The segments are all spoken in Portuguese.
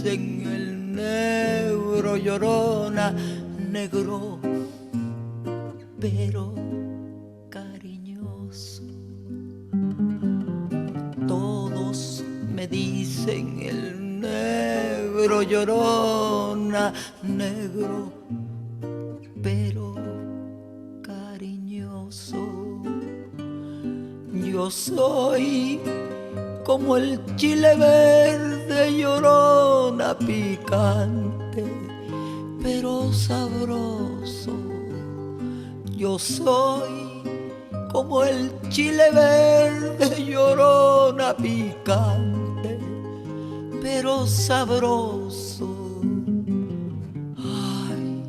dicen el negro llorona, negro pero cariñoso. Todos me dicen el negro llorona, negro pero cariñoso. Yo soy como el chile verde, llorona, picante pero sabroso. Yo soy como el chile verde, llorona, picante pero sabroso. Ay,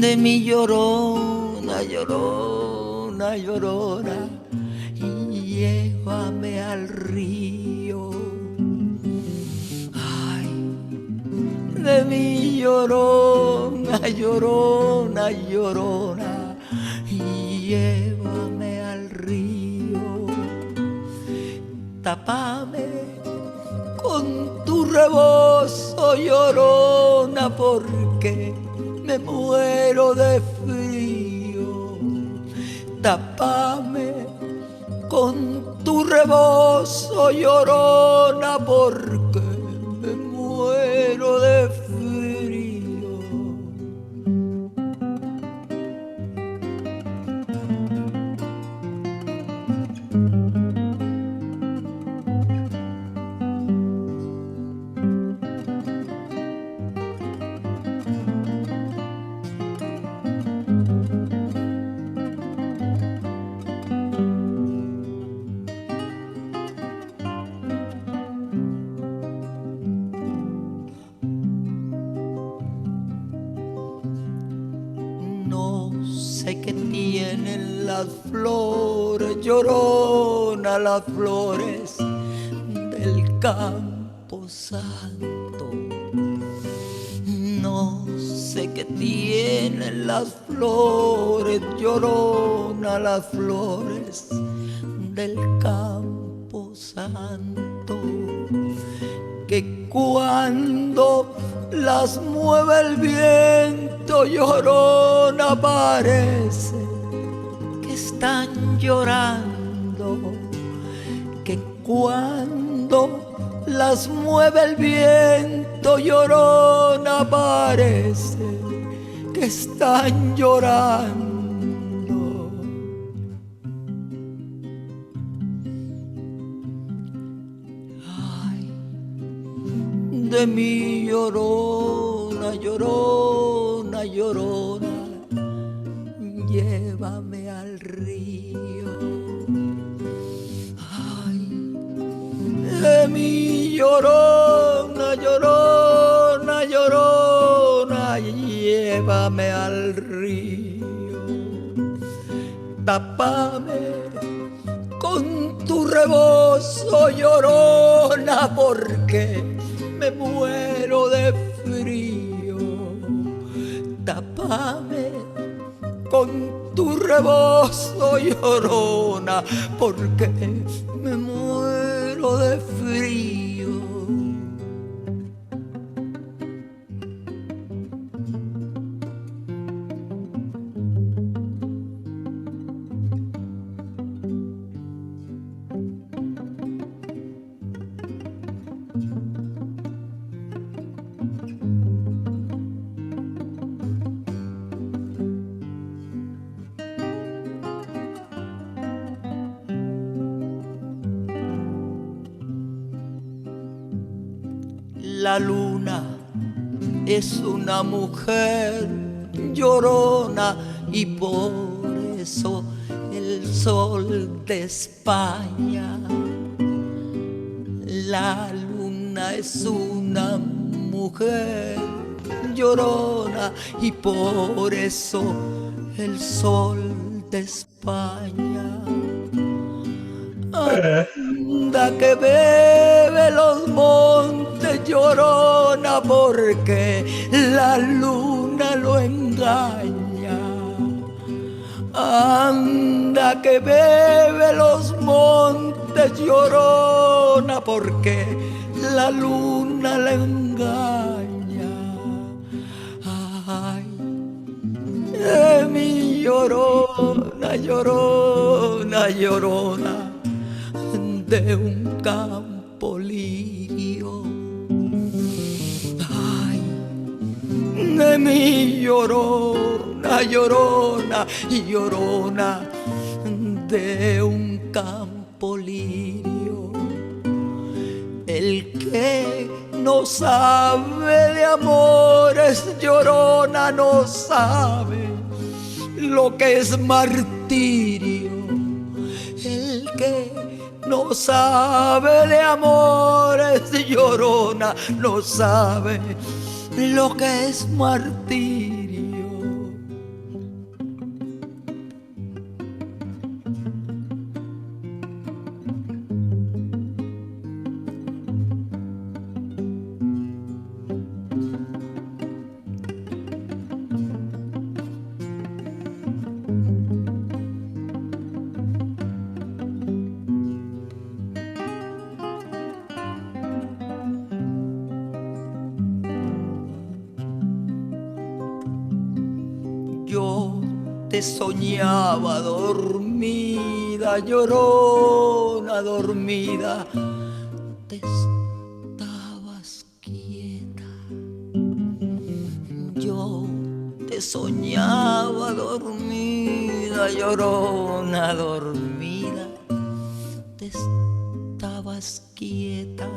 de mi llorona, llorona, llorona, llévame al río. Ay, de mi llorona, llorona, llorona, llévame al río. Tápame con tu rebozo, llorona, porque me muero de frío. Tápame con tu rebozo, llorona, porque me muero de frío. No sé qué tienen las flores, llorona, las flores del campo santo. No sé qué tienen las flores, llorona, las flores del campo santo, que cuando las mueve el viento, llorona, parece que están llorando, que cuando las mueve el viento, llorona, parece que están llorando. Ay, de mi llorona, llorona, llorona, llévame al río. Ay, de mi llorona, llorona, llorona, llévame al río. Tápame con tu rebozo, llorona, porque me muero de frío. Tápame con tu rebozo, llorona, porque me muero de frío. La luna es una mujer llorona y por eso el sol de España. La luna es una mujer llorona y por eso el sol de España. Anda que bebe los montes, llorona, porque la luna lo engaña. Anda que bebe los montes, llorona, porque la luna le engaña. Ay, mi llorona, llorona, llorona de un campo lirio. Ay, de mi llorona, llorona, llorona de un campo lirio. El que no sabe de amores, llorona, no sabe lo que es martirio. El que no sabe de amores, llorona, no sabe lo que es martirio. Yo te soñaba dormida, llorona, dormida, te estabas quieta. Yo te soñaba dormida, llorona, dormida, te estabas quieta.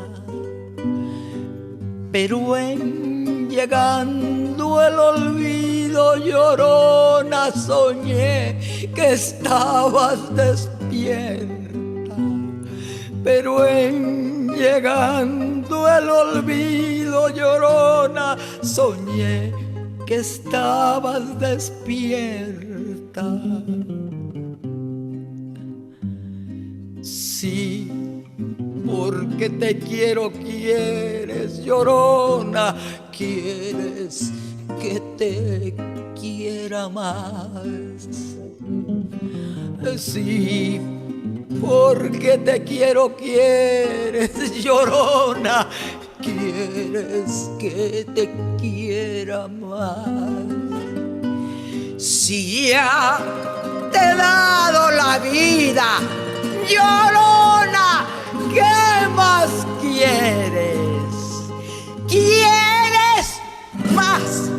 Pero en llegando el olvido, llorona, soñé que estabas despierta. Pero en llegando el olvido, llorona, soñé que estabas despierta. Sí, porque te quiero, quieres, llorona, quieres que te quiera más. Sí, porque te quiero, quieres, llorona, quieres que te quiera más. Si ya te he dado la vida, llorona, ¿qué más quieres? ¿Quieres más?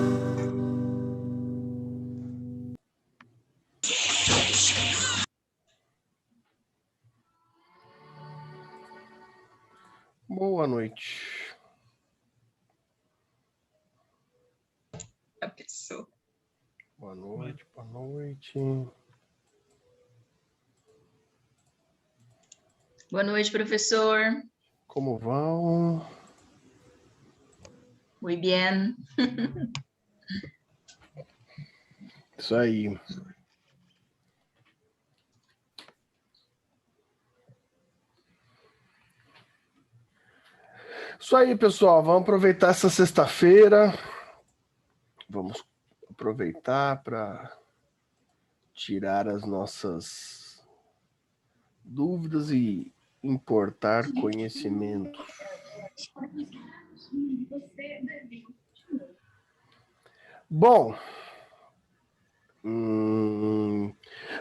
Boa noite. A pessoa. Boa noite, boa noite. Boa noite, professor. Como vão? Muy bien. Isso aí. Isso aí, pessoal. Vamos aproveitar essa sexta-feira. Vamos aproveitar para tirar as nossas dúvidas e importar conhecimentos. Bom,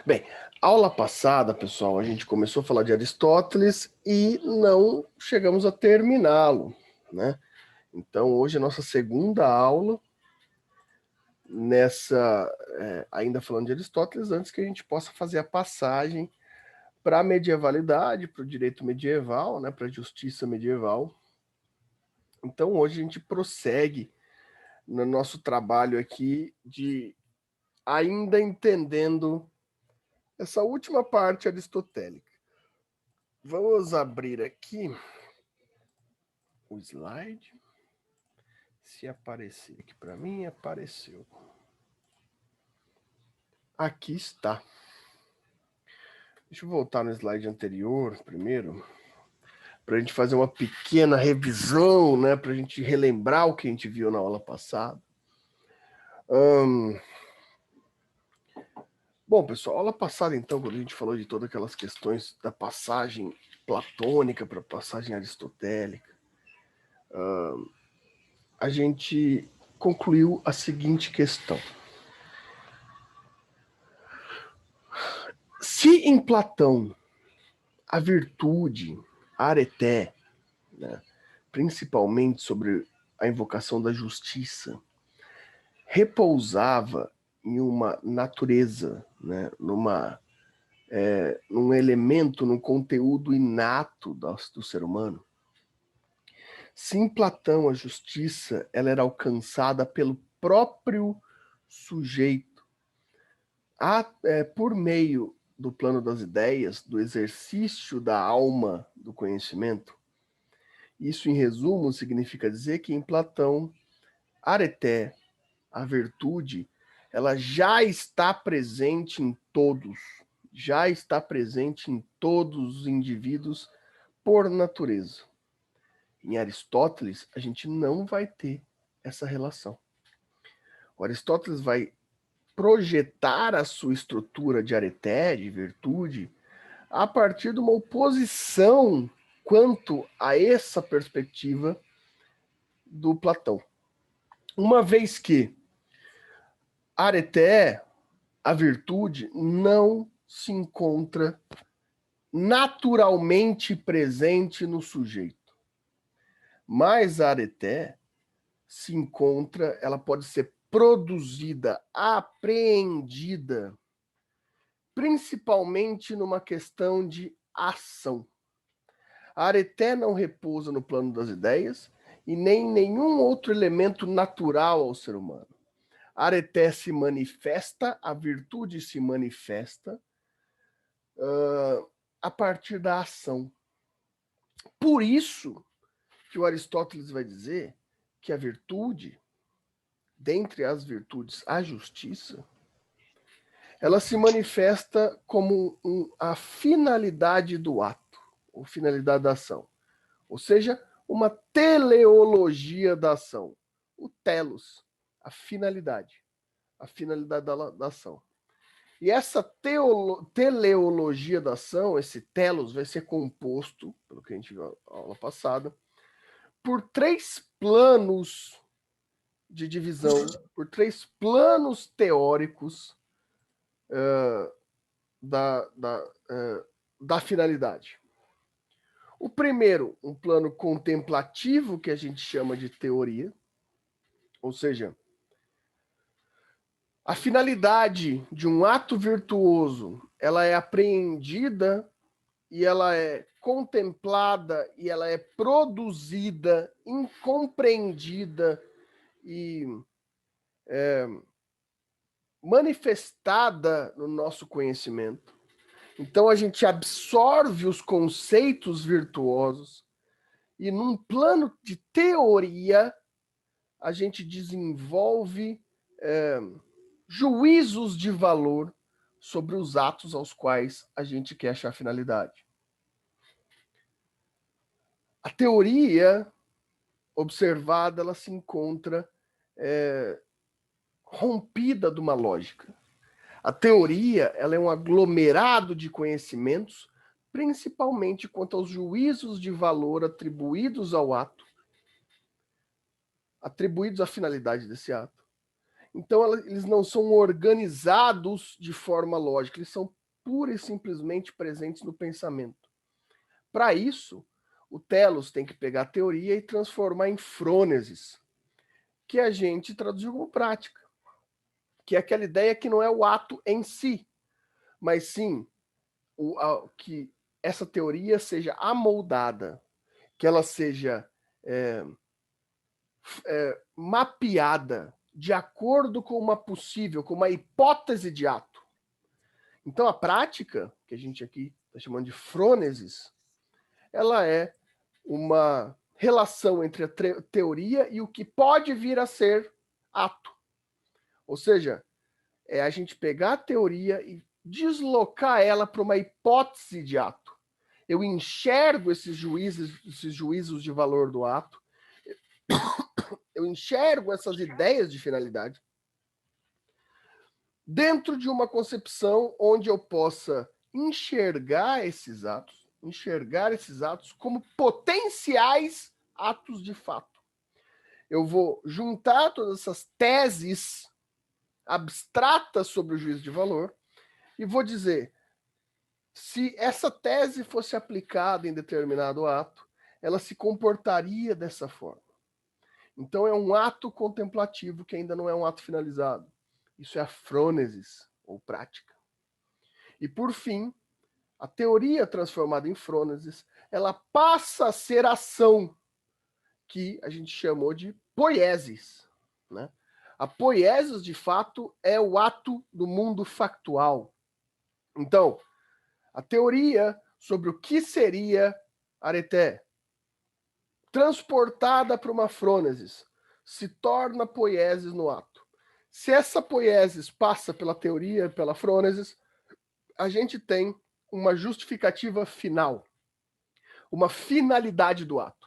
bem, aula passada, pessoal, a gente começou a falar de Aristóteles e não chegamos a terminá-lo, né? Então, hoje é a nossa segunda aula ainda falando de Aristóteles, antes que a gente possa fazer a passagem para a medievalidade, para o direito medieval, né, para a justiça medieval. Então, hoje a gente prossegue no nosso trabalho aqui de ainda entendendo essa última parte aristotélica. Vamos abrir aqui o slide. Se aparecer aqui para mim, apareceu. Aqui está. Deixa eu voltar no slide anterior primeiro, para a gente fazer uma pequena revisão, né, para a gente relembrar o que a gente viu na aula passada. Bom, pessoal, aula passada, então, quando a gente falou de todas aquelas questões da passagem platônica para a passagem aristotélica, a gente concluiu a seguinte questão. Se em Platão a virtude, a areté, né, principalmente sobre a invocação da justiça, repousava em uma natureza, né, num elemento, num conteúdo inato do ser humano, se em Platão a justiça ela era alcançada pelo próprio sujeito, por meio do plano das ideias, do exercício da alma do conhecimento, isso, em resumo, significa dizer que em Platão, areté, a virtude, ela já está presente em todos, já está presente em todos os indivíduos por natureza. Em Aristóteles, a gente não vai ter essa relação. O Aristóteles vai projetar a sua estrutura de areté, de virtude, a partir de uma oposição quanto a essa perspectiva do Platão. Uma vez que a areté, a virtude, não se encontra naturalmente presente no sujeito. Mas a areté se encontra, ela pode ser produzida, apreendida, principalmente numa questão de ação. A areté não repousa no plano das ideias e nem nenhum outro elemento natural ao ser humano. A areté se manifesta, a virtude se manifesta a partir da ação. Por isso que o Aristóteles vai dizer que a virtude, dentre as virtudes, a justiça, ela se manifesta como a finalidade do ato, ou finalidade da ação. Ou seja, uma teleologia da ação. O telos, a finalidade da ação. E essa teleologia da ação, esse telos, vai ser composto, pelo que a gente viu na aula passada, por 3 planos de divisão, por 3 planos teóricos da finalidade. O primeiro, um plano contemplativo, que a gente chama de teoria, ou seja, a finalidade de um ato virtuoso, ela é apreendida e ela é contemplada e ela é produzida, incompreendida e manifestada no nosso conhecimento. Então a gente absorve os conceitos virtuosos e num plano de teoria a gente desenvolve juízos de valor sobre os atos aos quais a gente quer achar finalidade. A teoria observada, ela se encontra rompida de uma lógica. A teoria, ela é um aglomerado de conhecimentos, principalmente quanto aos juízos de valor atribuídos ao ato, atribuídos à finalidade desse ato. Então, eles não são organizados de forma lógica, eles são pura e simplesmente presentes no pensamento. Para isso, o telos tem que pegar a teoria e transformar em frônesis, que a gente traduziu como prática, que é aquela ideia que não é o ato em si, mas sim que essa teoria seja amoldada, que ela seja mapeada de acordo com com uma hipótese de ato. Então, a prática, que a gente aqui está chamando de frônesis, ela é uma relação entre a teoria e o que pode vir a ser ato. Ou seja, é a gente pegar a teoria e deslocar ela para uma hipótese de ato. Eu enxergo esses juízos de valor do ato, eu enxergo essas ideias de finalidade dentro de uma concepção onde eu possa enxergar esses atos como potenciais atos de fato. Eu vou juntar todas essas teses abstratas sobre o juízo de valor e vou dizer, se essa tese fosse aplicada em determinado ato, ela se comportaria dessa forma. Então é um ato contemplativo que ainda não é um ato finalizado. Isso é a frônesis, ou prática. E por fim, a teoria transformada em frônesis, ela passa a ser ação, que a gente chamou de poiesis, né? A poiesis, de fato, é o ato do mundo factual. Então, a teoria sobre o que seria areté, transportada para uma frônesis, se torna poiesis no ato. Se essa poiesis passa pela teoria, pela frônesis, a gente tem uma justificativa final, uma finalidade do ato.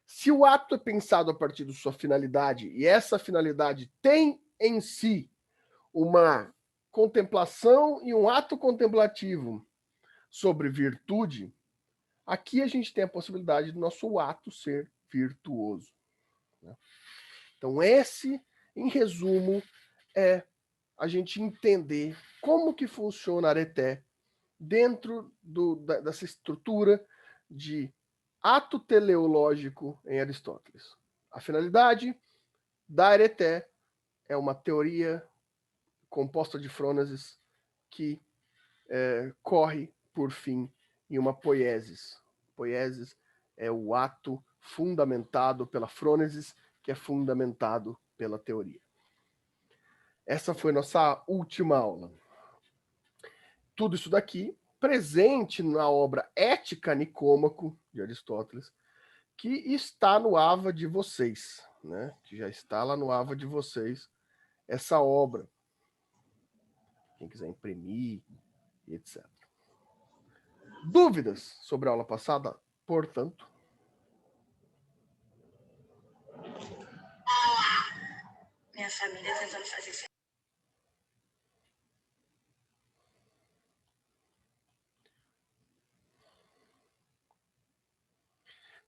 Se o ato é pensado a partir de sua finalidade, e essa finalidade tem em si uma contemplação e um ato contemplativo sobre virtude, aqui a gente tem a possibilidade do nosso ato ser virtuoso. Então, esse, em resumo, é a gente entender como que funciona a areté dentro dessa estrutura de ato teleológico em Aristóteles. A finalidade da areté é uma teoria composta de frônesis que corre, por fim, em uma poiesis. Poiesis é o ato fundamentado pela frônesis, que é fundamentado pela teoria. Essa foi nossa última aula. Tudo isso daqui presente na obra Ética Nicômaco, de Aristóteles, que está no AVA de vocês, né? Que já está lá no AVA de vocês, essa obra. Quem quiser imprimir, etc. Dúvidas sobre a aula passada, portanto? Minha família tentando fazer.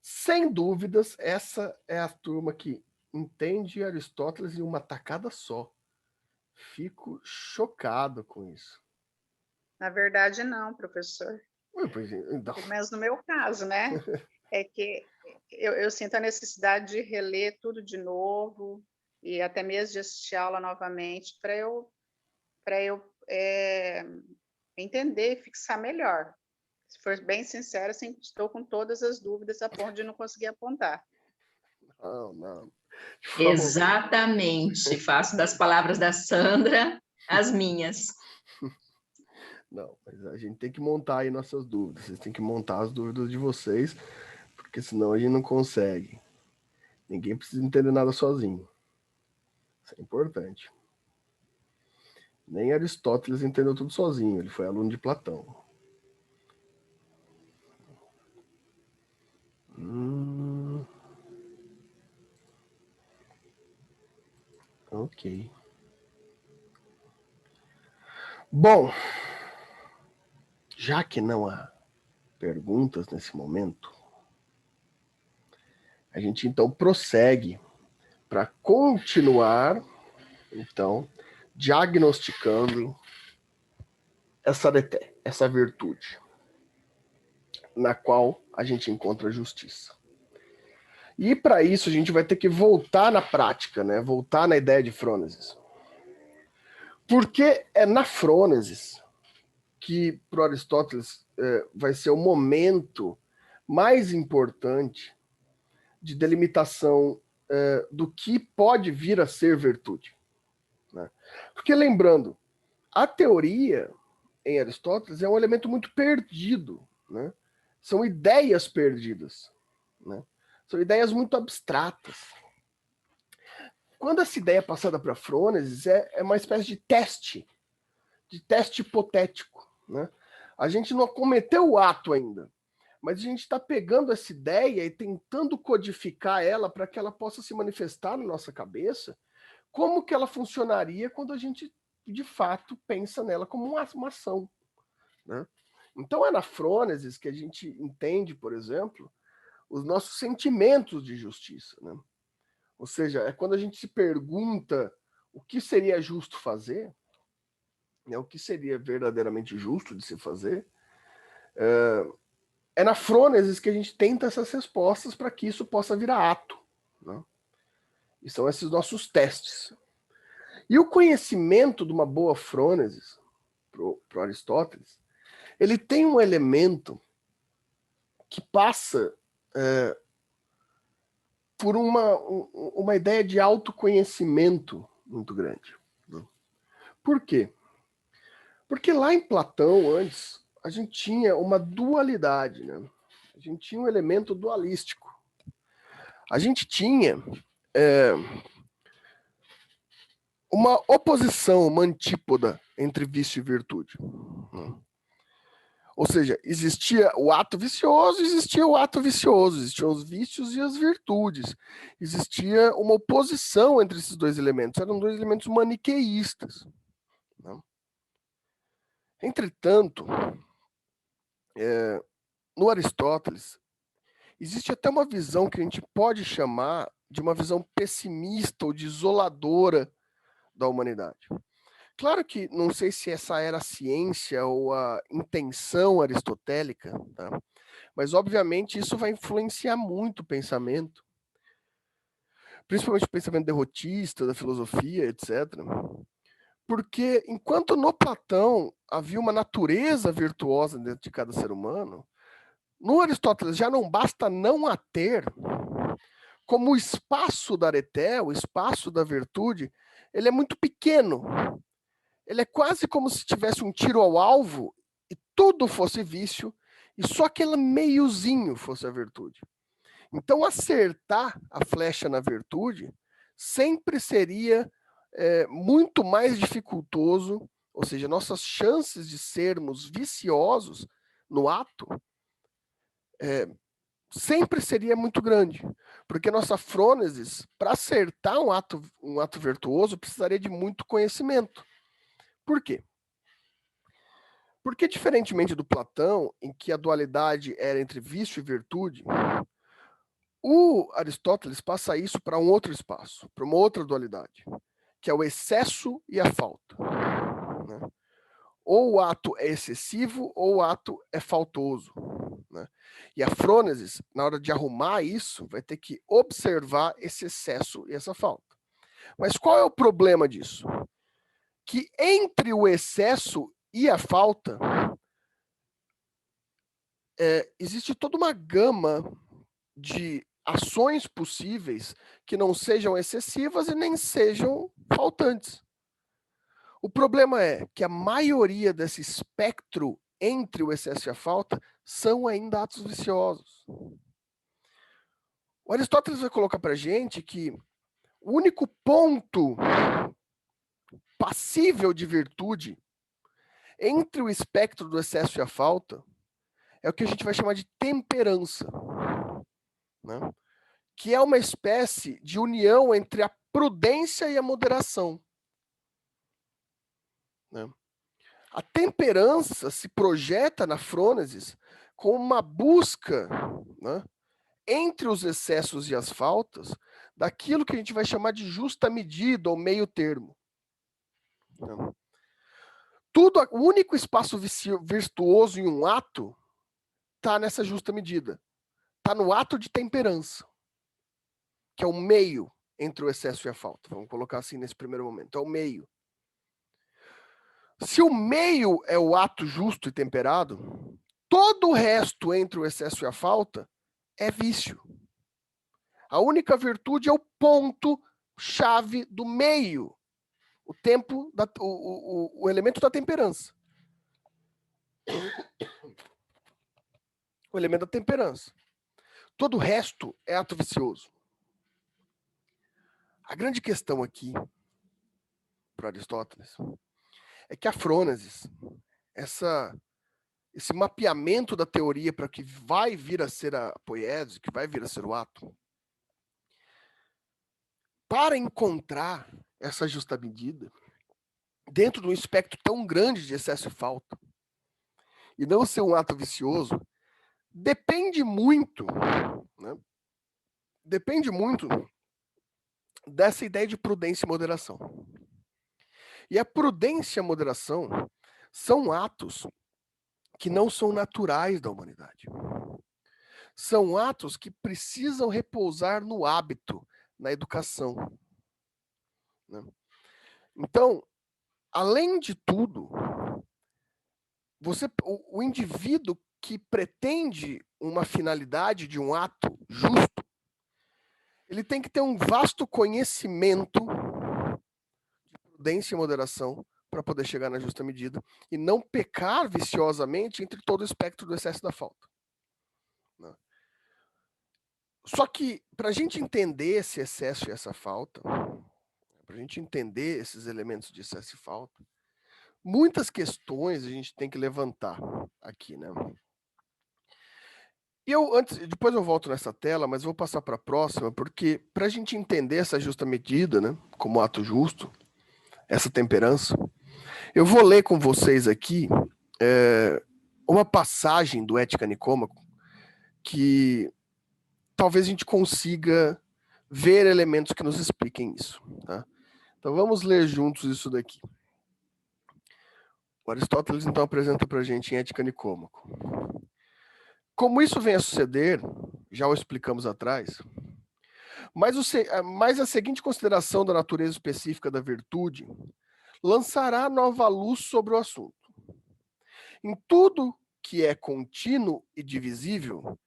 Sem dúvidas, essa é a turma que entende Aristóteles em uma tacada só. Fico chocado com isso. Na verdade, não, professor. Pois é, então. Pelo menos no meu caso, né? É que eu sinto a necessidade de reler tudo de novo e até mesmo de assistir a aula novamente para eu entender e fixar melhor. Se for bem sincero, assim, estou com todas as dúvidas a ponto de não conseguir apontar. Não. Exatamente. Faço das palavras da Sandra as minhas. Não, mas a gente tem que montar aí nossas dúvidas. Vocês têm que montar as dúvidas de vocês, porque senão a gente não consegue. Ninguém precisa entender nada sozinho. Isso é importante. Nem Aristóteles entendeu tudo sozinho. Ele foi aluno de Platão. Ok. Bom, já que não há perguntas nesse momento, a gente então prossegue para continuar, então, diagnosticando essa virtude, na qual a gente encontra justiça. E para isso a gente vai ter que voltar na prática, né? Voltar na ideia de frônesis. Porque é na frônesis que, para Aristóteles, vai ser o momento mais importante de delimitação do que pode vir a ser virtude. Né? Porque, lembrando, a teoria em Aristóteles é um elemento muito perdido. Né? São ideias perdidas. Né? São ideias muito abstratas. Quando essa ideia é passada para a frônesis, é uma espécie de teste hipotético. Né? A gente não cometeu o ato ainda, mas a gente está pegando essa ideia e tentando codificar ela para que ela possa se manifestar na nossa cabeça, como que ela funcionaria quando a gente, de fato, pensa nela como uma ação. Né? Então é na frônesis que a gente entende, por exemplo, os nossos sentimentos de justiça, né? Ou seja, é quando a gente se pergunta o que seria justo fazer, né, o que seria verdadeiramente justo de se fazer, é na frônesis que a gente tenta essas respostas para que isso possa virar ato, né? E são esses nossos testes. E o conhecimento de uma boa frônesis, para Aristóteles, ele tem um elemento que passa por uma ideia de autoconhecimento muito grande. Por quê? Porque lá em Platão, antes, a gente tinha uma dualidade, né? A gente tinha um elemento dualístico. A gente tinha uma oposição, uma antípoda entre vício e virtude. Ou seja, existia o ato vicioso, existia o ato vicioso, existiam os vícios e as virtudes. Existia uma oposição entre esses dois elementos, eram dois elementos maniqueístas. Né? Entretanto, no Aristóteles, existe até uma visão que a gente pode chamar de uma visão pessimista ou de isoladora da humanidade. Claro que não sei se essa era a ciência ou a intenção aristotélica, tá? Mas obviamente isso vai influenciar muito o pensamento, principalmente o pensamento derrotista, da filosofia, etc. Porque enquanto no Platão havia uma natureza virtuosa dentro de cada ser humano, no Aristóteles já não basta não a ter, como o espaço da areté, o espaço da virtude, ele é muito pequeno. Ele é quase como se tivesse um tiro ao alvo e tudo fosse vício e só aquele meiozinho fosse a virtude. Então, acertar a flecha na virtude sempre seria muito mais dificultoso, ou seja, nossas chances de sermos viciosos no ato sempre seria muito grande, porque nossa frônesis, para acertar um ato virtuoso, precisaria de muito conhecimento. Por quê? Porque, diferentemente do Platão, em que a dualidade era entre vício e virtude, o Aristóteles passa isso para um outro espaço, para uma outra dualidade, que é o excesso e a falta. Né? Ou o ato é excessivo, ou o ato é faltoso. Né? E a frônesis, na hora de arrumar isso, vai ter que observar esse excesso e essa falta. Mas qual é o problema disso? Que entre o excesso e a falta, existe toda uma gama de ações possíveis que não sejam excessivas e nem sejam faltantes. O problema é que a maioria desse espectro entre o excesso e a falta são ainda atos viciosos. O Aristóteles vai colocar para a gente que o único ponto passível de virtude entre o espectro do excesso e a falta é o que a gente vai chamar de temperança, né? Que é uma espécie de união entre a prudência e a moderação. Né? A temperança se projeta na frônesis como uma busca, né, entre os excessos e as faltas, daquilo que a gente vai chamar de justa medida ou meio termo. Né? O único espaço virtuoso em um ato está nessa justa medida. Está no ato de temperança, que é o meio entre o excesso e a falta. Vamos colocar assim nesse primeiro momento. É o meio. Se o meio é o ato justo e temperado, todo o resto entre o excesso e a falta é vício. A única virtude é o ponto-chave do meio, o elemento da temperança. O elemento da temperança. Todo o resto é ato vicioso. A grande questão aqui, para Aristóteles, é que a frônesis, esse mapeamento da teoria para o que vai vir a ser a poiese, que vai vir a ser o ato, para encontrar essa justa medida, dentro de um espectro tão grande de excesso e falta, e não ser um ato vicioso, depende muito, né, depende muito dessa ideia de prudência e moderação. E a prudência e a moderação são atos que não são naturais da humanidade. São atos que precisam repousar no hábito, na educação, né? Então, além de tudo, o indivíduo que pretende uma finalidade de um ato justo, ele tem que ter um vasto conhecimento de prudência e moderação para poder chegar na justa medida e não pecar viciosamente entre todo o espectro do excesso da falta, né? Só que, para a gente entender esse excesso e essa falta, para a gente entender esses elementos de excesso e falta, muitas questões a gente tem que levantar aqui, né? E depois eu volto nessa tela, mas vou passar para a próxima, porque para a gente entender essa justa medida, né, como ato justo, essa temperança, eu vou ler com vocês aqui uma passagem do Ética Nicômaco que talvez a gente consiga ver elementos que nos expliquem isso, tá? Então vamos ler juntos isso daqui. O Aristóteles então apresenta para a gente em Ética Nicômaco. Como isso vem a suceder, já o explicamos atrás, mas a seguinte consideração da natureza específica da virtude lançará nova luz sobre o assunto. Em tudo que é contínuo e divisível,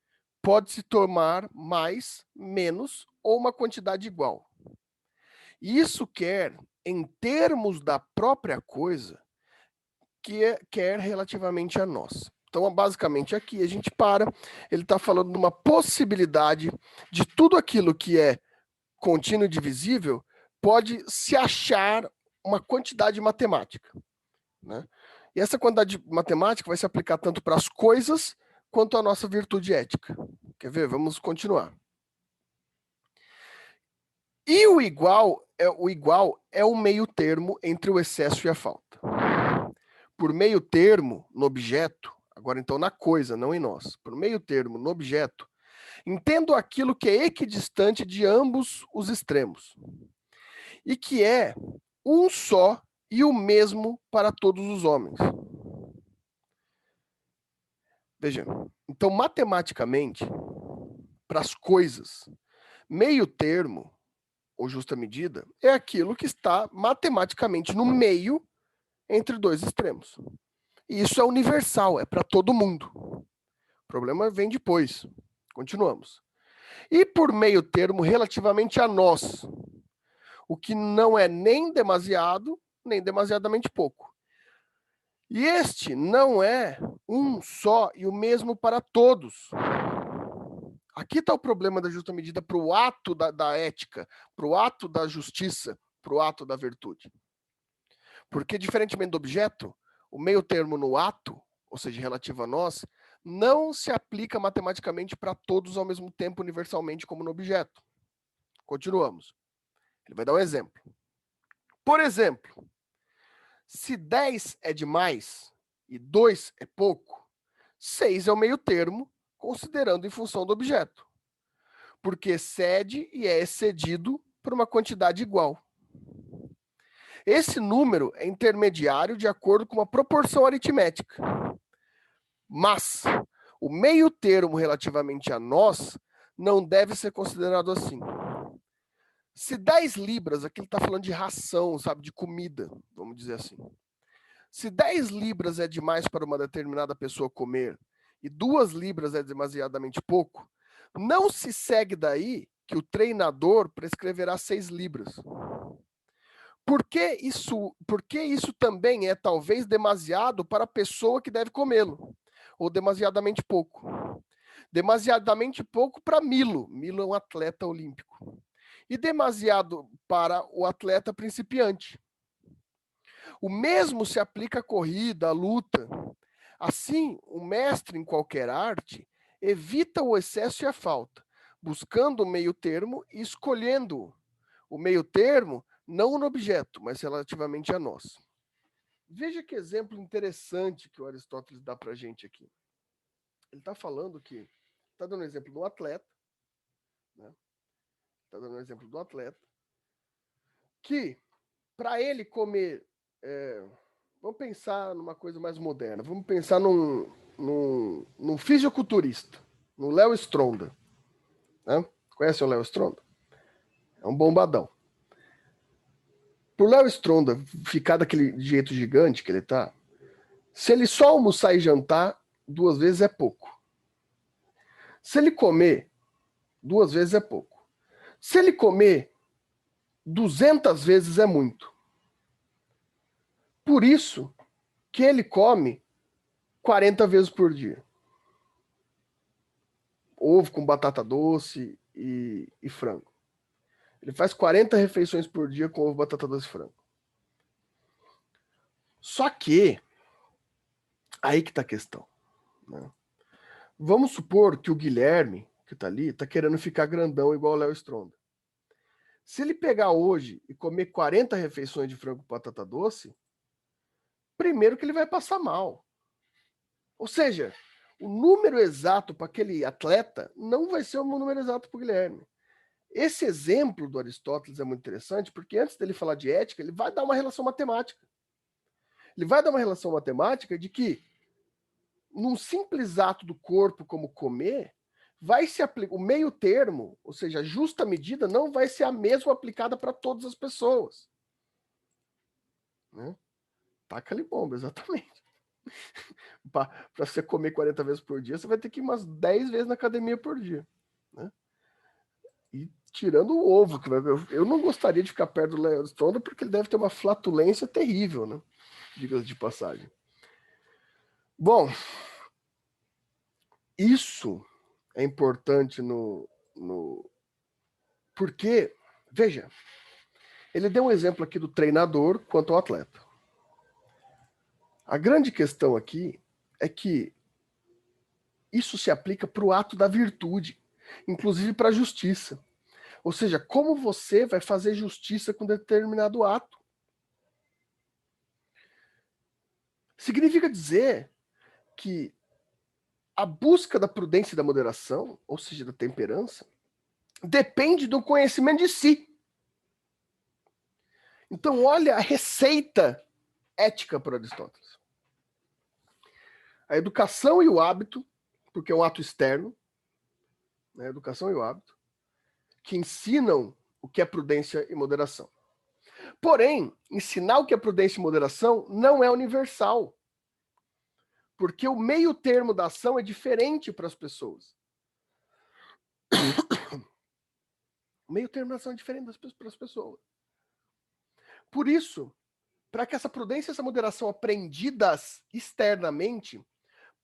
pode-se tomar mais, menos ou uma quantidade igual. Isso quer em termos da própria coisa, quer relativamente a nós. Então, basicamente, aqui a gente ele está falando de uma possibilidade de tudo aquilo que é contínuo e divisível pode se achar uma quantidade matemática, né? E essa quantidade matemática vai se aplicar tanto para as coisas quanto à nossa virtude ética. Quer ver? Vamos continuar. E o igual é o meio termo entre o excesso e a falta. Por meio termo no objeto, agora então na coisa, não em nós. Por meio termo no objeto, entendo aquilo que é equidistante de ambos os extremos e que é um só e o mesmo para todos os homens. Veja, então matematicamente, para as coisas, meio termo ou justa medida é aquilo que está matematicamente no meio entre dois extremos. E isso é universal, é para todo mundo. O problema vem depois. Continuamos. E por meio termo relativamente a nós, o que não é nem demasiado, nem demasiadamente pouco. E este não é um só e o mesmo para todos. Aqui está o problema da justa medida para o ato da ética, para o ato da justiça, para o ato da virtude. Porque, diferentemente do objeto, o meio termo no ato, ou seja, relativo a nós, não se aplica matematicamente para todos ao mesmo tempo, universalmente, como no objeto. Continuamos. Ele vai dar um exemplo. Por exemplo, se 10 é demais e 2 é pouco, 6 é o meio termo, considerando em função do objeto. Porque excede e é excedido por uma quantidade igual. Esse número é intermediário de acordo com uma proporção aritmética. Mas o meio termo relativamente a nós não deve ser considerado assim. Se 10 libras, aqui ele está falando de ração, sabe, de comida, vamos dizer assim. Se 10 libras é demais para uma determinada pessoa comer e 2 libras é demasiadamente pouco, não se segue daí que o treinador prescreverá 6 libras. Porque isso também é talvez demasiado para a pessoa que deve comê-lo, ou demasiadamente pouco. Demasiadamente pouco para Milo. Milo é um atleta olímpico. E demasiado para o atleta principiante. O mesmo se aplica à corrida, à luta. Assim, o mestre em qualquer arte evita o excesso e a falta, buscando o meio termo e escolhendo o meio termo não no objeto, mas relativamente a nós. Veja que exemplo interessante que o Aristóteles dá para a gente aqui. Ele está falando que, está dando um exemplo de um atleta, está dando o exemplo do atleta, que para ele comer, vamos pensar numa coisa mais moderna, vamos pensar num fisiculturista, no Léo Stronda. Né? Conhece o Léo Stronda? É um bombadão. Pro Léo Stronda ficar daquele jeito gigante que ele tá, se ele só almoçar e jantar 2 vezes é pouco. Se ele comer 2 vezes é pouco. Se ele comer 200 vezes é muito. Por isso que ele come 40 vezes por dia. Ovo com batata doce e frango. Ele faz 40 refeições por dia com ovo, batata doce e frango. Só que, aí que tá a questão. Né? Vamos supor que o Guilherme, que tá ali, tá querendo ficar grandão igual o Léo Stronda. Se ele pegar hoje e comer 40 refeições de frango com batata doce, primeiro que ele vai passar mal. Ou seja, o número exato para aquele atleta não vai ser o número exato para o Guilherme. Esse exemplo do Aristóteles é muito interessante, porque antes dele falar de ética, ele vai dar uma relação matemática. Ele vai dar uma relação matemática de que, num simples ato do corpo como comer, vai se aplicar o meio termo, ou seja, a justa medida, não vai ser a mesma aplicada para todas as pessoas. Né? Taca-lhe bomba, exatamente. Para você comer 40 vezes por dia, você vai ter que ir umas 10 vezes na academia por dia. Né? E tirando o ovo, que eu não gostaria de ficar perto do Léo Stronda, porque ele deve ter uma flatulência terrível, né? Diga-se de passagem. Bom, isso é importante porque, veja, ele deu um exemplo aqui do treinador quanto ao atleta. A grande questão aqui é que isso se aplica para o ato da virtude, inclusive para a justiça. Ou seja, como você vai fazer justiça com determinado ato. Significa dizer que a busca da prudência e da moderação, ou seja, da temperança, depende do conhecimento de si. Então, olha a receita ética para Aristóteles. A educação e o hábito, porque é um ato externo, né, a educação e o hábito, que ensinam o que é prudência e moderação. Porém, ensinar o que é prudência e moderação não é universal. Porque o meio termo da ação é diferente para as pessoas. O meio termo da ação é diferente para as pessoas. Por isso, para que essa prudência e essa moderação aprendidas externamente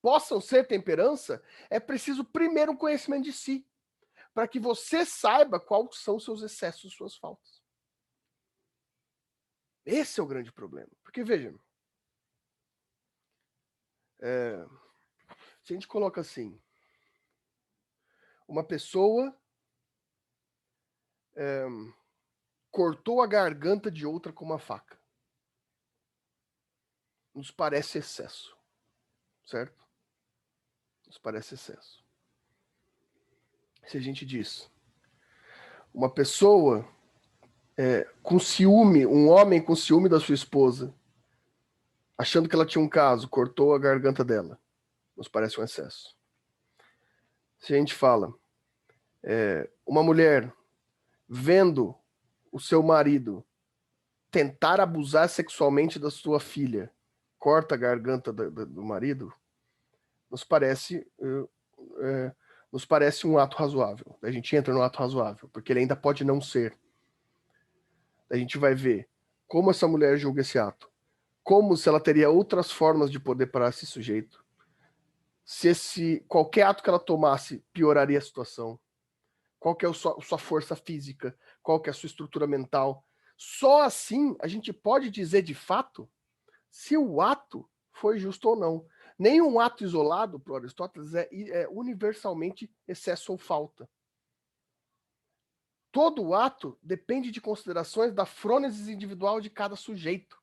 possam ser temperança, é preciso primeiro um conhecimento de si, para que você saiba quais são seus excessos e suas faltas. Esse é o grande problema. Porque, veja, se a gente coloca assim, uma pessoa cortou a garganta de outra com uma faca. Nos parece excesso, certo? Nos parece excesso. Se a gente diz, uma pessoa com ciúme, um homem com ciúme da sua esposa, achando que ela tinha um caso, cortou a garganta dela, nos parece um excesso. Se a gente fala, uma mulher vendo o seu marido tentar abusar sexualmente da sua filha, corta a garganta do marido, nos parece um ato razoável. A gente entra no ato razoável, porque ele ainda pode não ser. A gente vai ver como essa mulher julga esse ato, como se ela teria outras formas de poder parar esse sujeito, se qualquer ato que ela tomasse pioraria a situação, qual que é a sua força física, qual que é a sua estrutura mental. Só assim a gente pode dizer de fato se o ato foi justo ou não. Nenhum ato isolado, para Aristóteles, é universalmente excesso ou falta. Todo ato depende de considerações da frônesis individual de cada sujeito.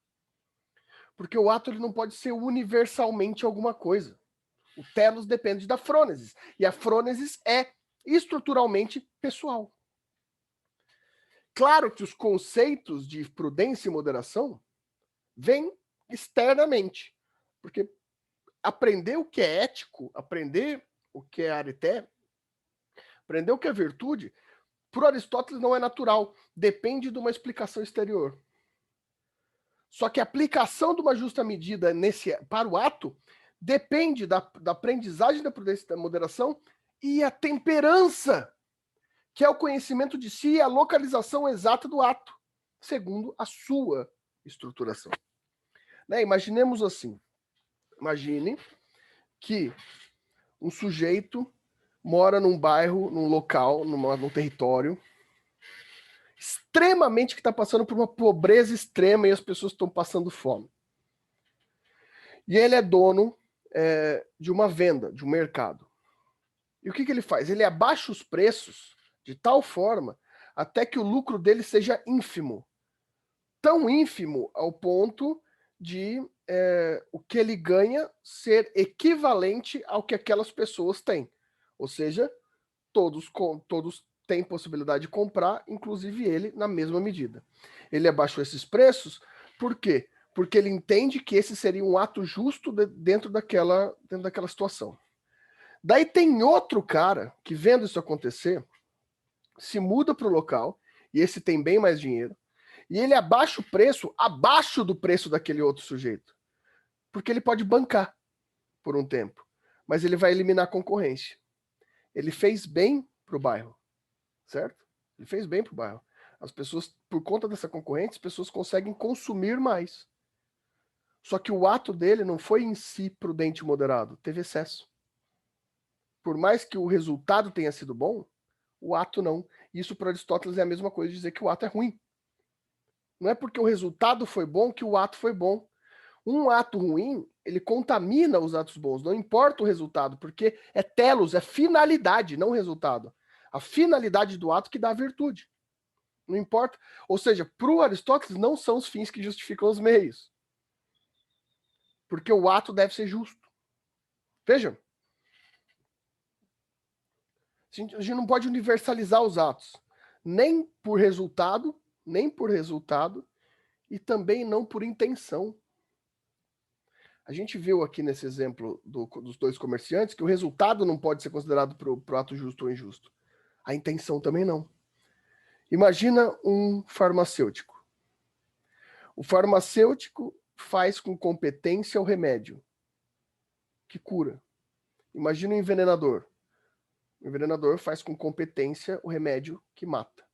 Porque o ato ele não pode ser universalmente alguma coisa. O telos depende da frônesis. E a frônesis é estruturalmente pessoal. Claro que os conceitos de prudência e moderação vêm externamente, porque aprender o que é ético, aprender o que é arité, aprender o que é virtude, para Aristóteles não é natural, depende de uma explicação exterior. Só que a aplicação de uma justa medida para o ato depende da aprendizagem da prudência e da moderação e a temperança, que é o conhecimento de si e a localização exata do ato, segundo a sua estruturação. Né? Imaginemos assim. Imagine que um sujeito mora num bairro, num local, num território extremamente que está passando por uma pobreza extrema e as pessoas estão passando fome. E ele é dono de uma venda, de um mercado. E o que ele faz? Ele abaixa os preços de tal forma até que o lucro dele seja ínfimo. Tão ínfimo ao ponto de o que ele ganha ser equivalente ao que aquelas pessoas têm. Ou seja, todos têm possibilidade de comprar, inclusive ele, na mesma medida. Ele abaixou esses preços, por quê? Porque ele entende que esse seria um ato justo dentro daquela situação. Daí tem outro cara que, vendo isso acontecer, se muda para o local, e esse tem bem mais dinheiro, e ele abaixa o preço abaixo do preço daquele outro sujeito. Porque ele pode bancar por um tempo, mas ele vai eliminar a concorrência. Ele fez bem para o bairro, certo? Ele fez bem para o bairro. As pessoas, por conta dessa concorrência, as pessoas conseguem consumir mais. Só que o ato dele não foi em si prudente e moderado, teve excesso. Por mais que o resultado tenha sido bom, o ato não. Isso para Aristóteles é a mesma coisa de dizer que o ato é ruim. Não é porque o resultado foi bom que o ato foi bom. Um ato ruim, ele contamina os atos bons, não importa o resultado, porque é telos, é finalidade, não resultado. A finalidade do ato que dá a virtude. Não importa. Ou seja, para o Aristóteles não são os fins que justificam os meios. Porque o ato deve ser justo. Vejam. A gente não pode universalizar os atos. Nem por resultado, e também não por intenção. A gente viu aqui nesse exemplo dos dois comerciantes que o resultado não pode ser considerado para o ato justo ou injusto. A intenção também não. Imagina um farmacêutico. O farmacêutico faz com competência o remédio que cura. Imagina um envenenador. O envenenador faz com competência o remédio que mata.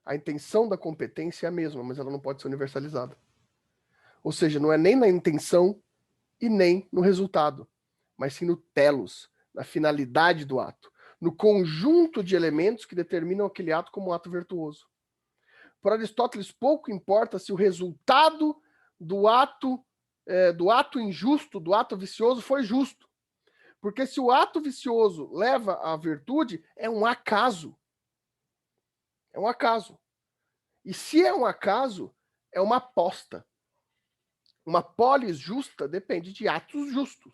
A intenção da competência é a mesma, mas ela não pode ser universalizada. Ou seja, não é nem na intenção e nem no resultado, mas sim no telos, na finalidade do ato, no conjunto de elementos que determinam aquele ato como um ato virtuoso. Para Aristóteles, pouco importa se o resultado do ato injusto, do ato vicioso, foi justo. Porque se o ato vicioso leva à virtude, é um acaso. É um acaso. E se é um acaso, é uma aposta. Uma polis justa depende de atos justos.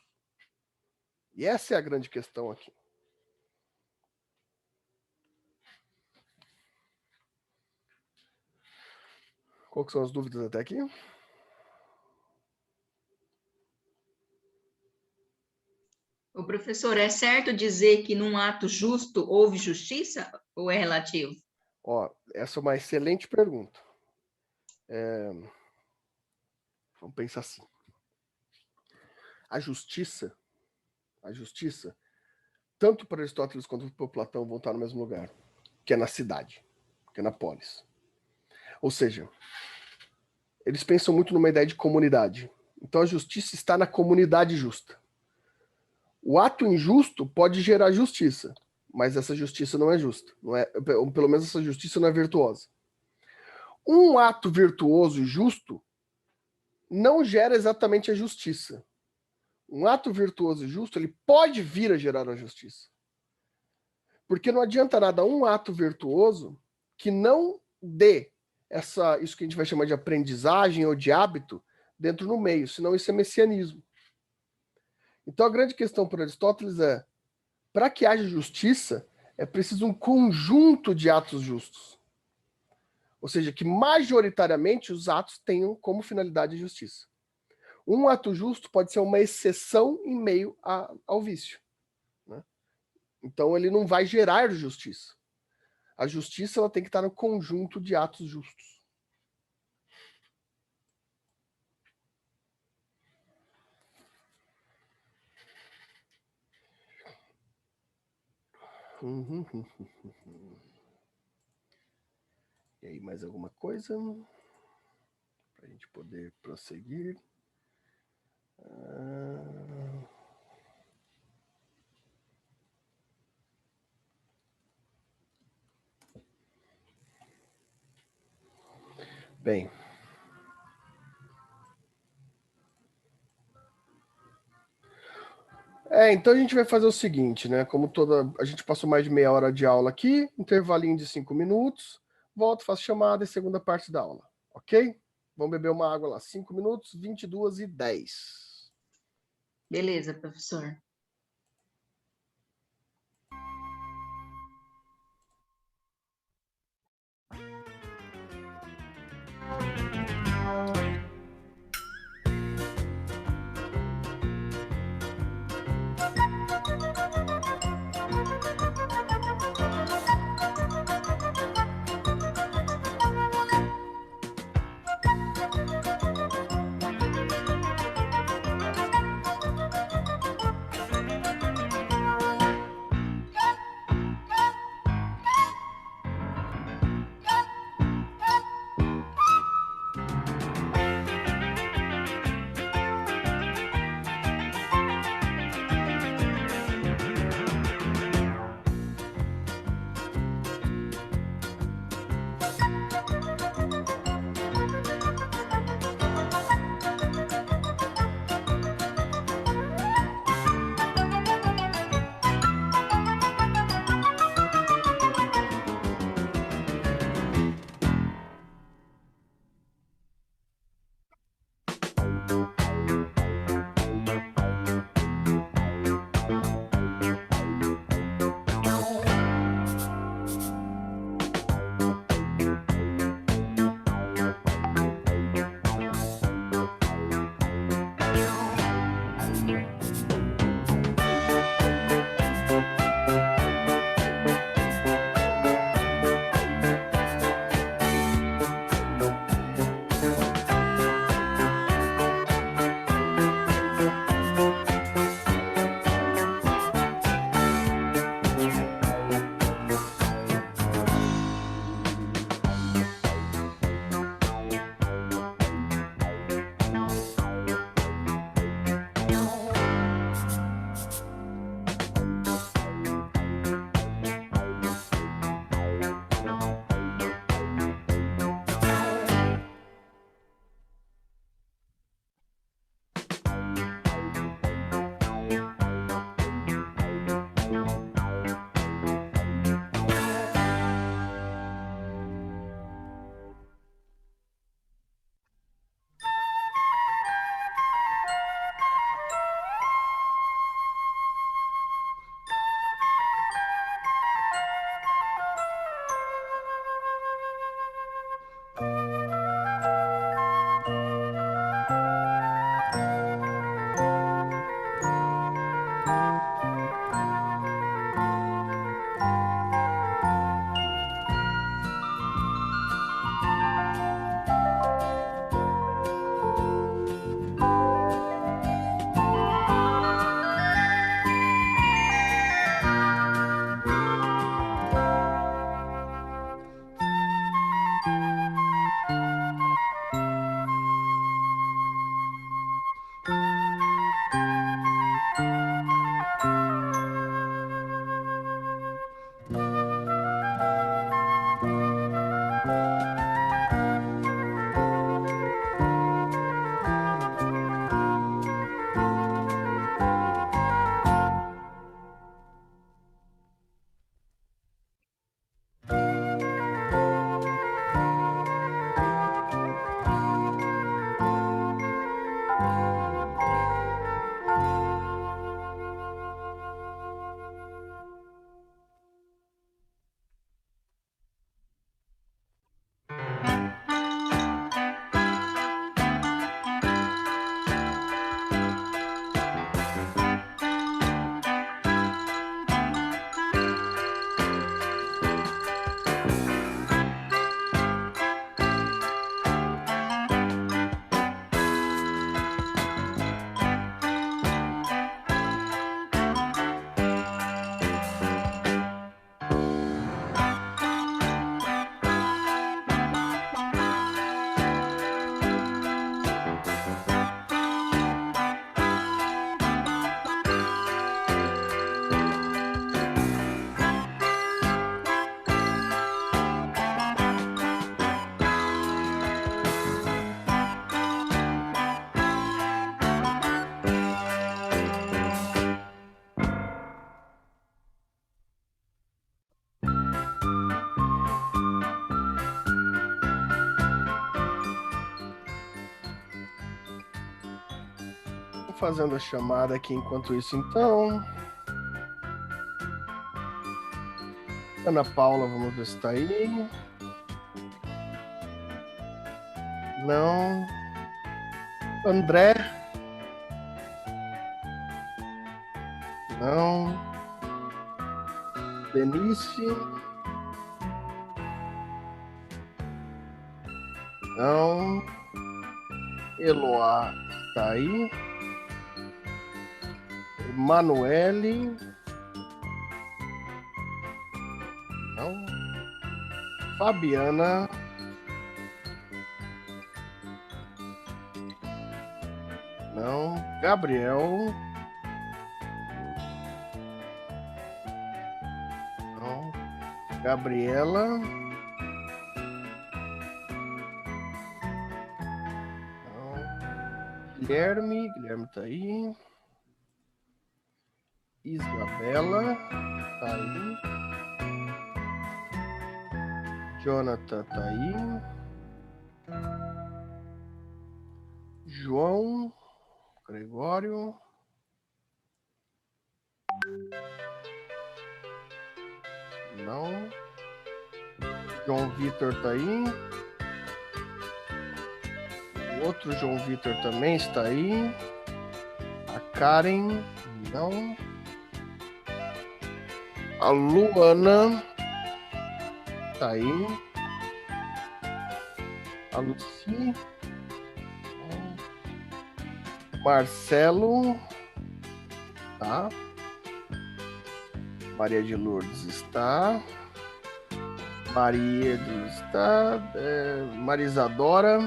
E essa é a grande questão aqui. Quais são as dúvidas até aqui? O professor, é certo dizer que num ato justo houve justiça ou é relativo? Essa é uma excelente pergunta. Vamos pensar assim. A justiça, tanto para Aristóteles quanto para Platão vão estar no mesmo lugar, que é na cidade, que é na polis. Ou seja, eles pensam muito numa ideia de comunidade. Então a justiça está na comunidade justa. O ato injusto pode gerar justiça, mas essa justiça não é justa. Ou pelo menos essa justiça não é virtuosa. Um ato virtuoso e justo não gera exatamente a justiça. Um ato virtuoso e justo, ele pode vir a gerar a justiça. Porque não adianta nada um ato virtuoso que não dê isso que a gente vai chamar de aprendizagem ou de hábito dentro no meio, senão isso é messianismo. Então a grande questão para Aristóteles é, para que haja justiça, é preciso um conjunto de atos justos. Ou seja, que majoritariamente os atos tenham como finalidade a justiça. Um ato justo pode ser uma exceção em meio ao vício, né? Então ele não vai gerar justiça. A justiça ela tem que estar no conjunto de atos justos. E aí, mais alguma coisa? Para a gente poder prosseguir. Bem. Então a gente vai fazer o seguinte, né? Como a gente passou mais de meia hora de aula aqui, intervalinho de 5 minutos, volto, faço chamada e segunda parte da aula, ok? Vamos beber uma água lá, 5 minutos, 22h10. Beleza, professor. fazendo a chamada aqui enquanto isso, então. Ana Paula, vamos ver se está aí. Não. André. Não. Denise. Não. Eloá está aí. Emanuele. Não. Fabiana. Não. Gabriel. Não. Gabriela. Não. Guilherme. Guilherme tá aí. Isabela. Tá aí. Jonathan tá aí. João. Gregório. Não. João Vitor tá aí. O outro João Vitor também está aí. A Karen. Não. A Luana. Tá aí. A Lucy. Marcelo. Tá. Maria de Lourdes está. Maria está. Marisadora.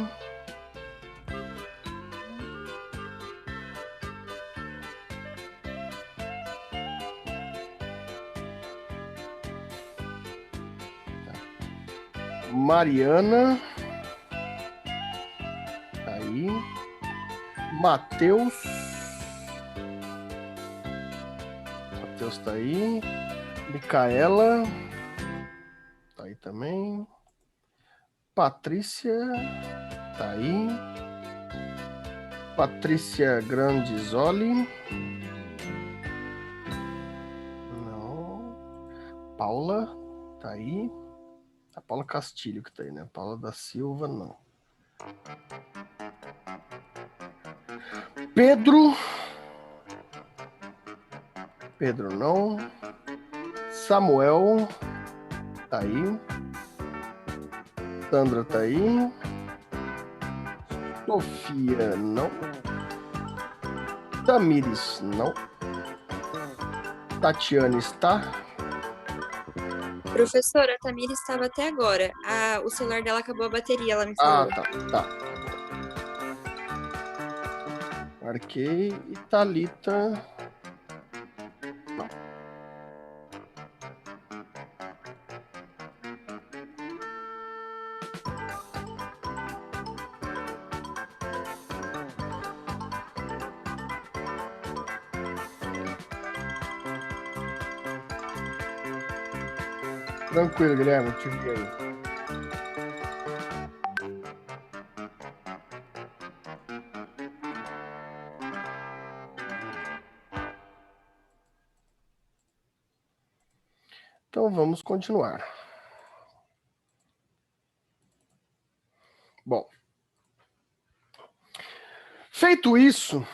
Mariana. Tá aí. Matheus. Matheus tá aí. Micaela. Tá aí também. Patrícia. Tá aí. Patrícia Grandizoli. Não. Paula. Tá aí. A Paula Castilho que tá aí, né? Paula da Silva, não. Pedro. Pedro, não. Samuel. Tá aí. Sandra tá aí. Sofia, não. Tamires, não. Tatiane está. Professora, a Tamira estava até agora. O celular dela acabou a bateria, ela me falou. Tá. Marquei. E Thalita. Não. Tranquilo, Guilherme, te vi aí. Então vamos continuar. Bom, feito isso,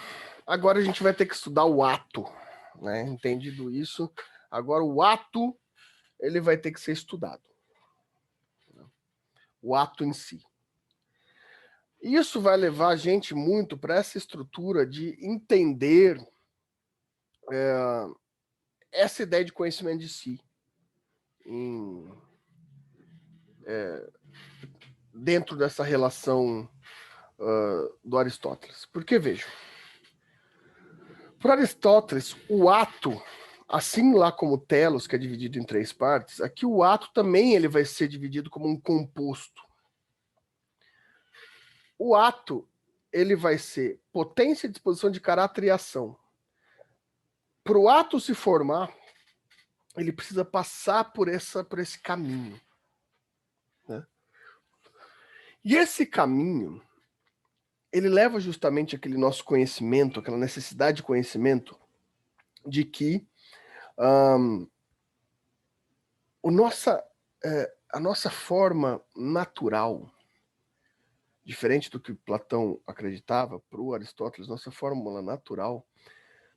agora a gente vai ter que estudar o ato, né? Entendido isso, agora o ato ele vai ter que ser estudado. O ato em si. Isso vai levar a gente muito para essa estrutura de entender essa ideia de conhecimento de si dentro dessa relação do Aristóteles. Porque, vejam, para Aristóteles, o ato, assim lá como o telos, que é dividido em 3 partes, aqui o ato também ele vai ser dividido como um composto. O ato ele vai ser potência, disposição de caráter e ação. Para o ato se formar, ele precisa passar por esse caminho. Né? E esse caminho, ele leva justamente aquele nosso conhecimento, aquela necessidade de conhecimento, de que a nossa forma natural, diferente do que Platão acreditava, para o Aristóteles, nossa fórmula natural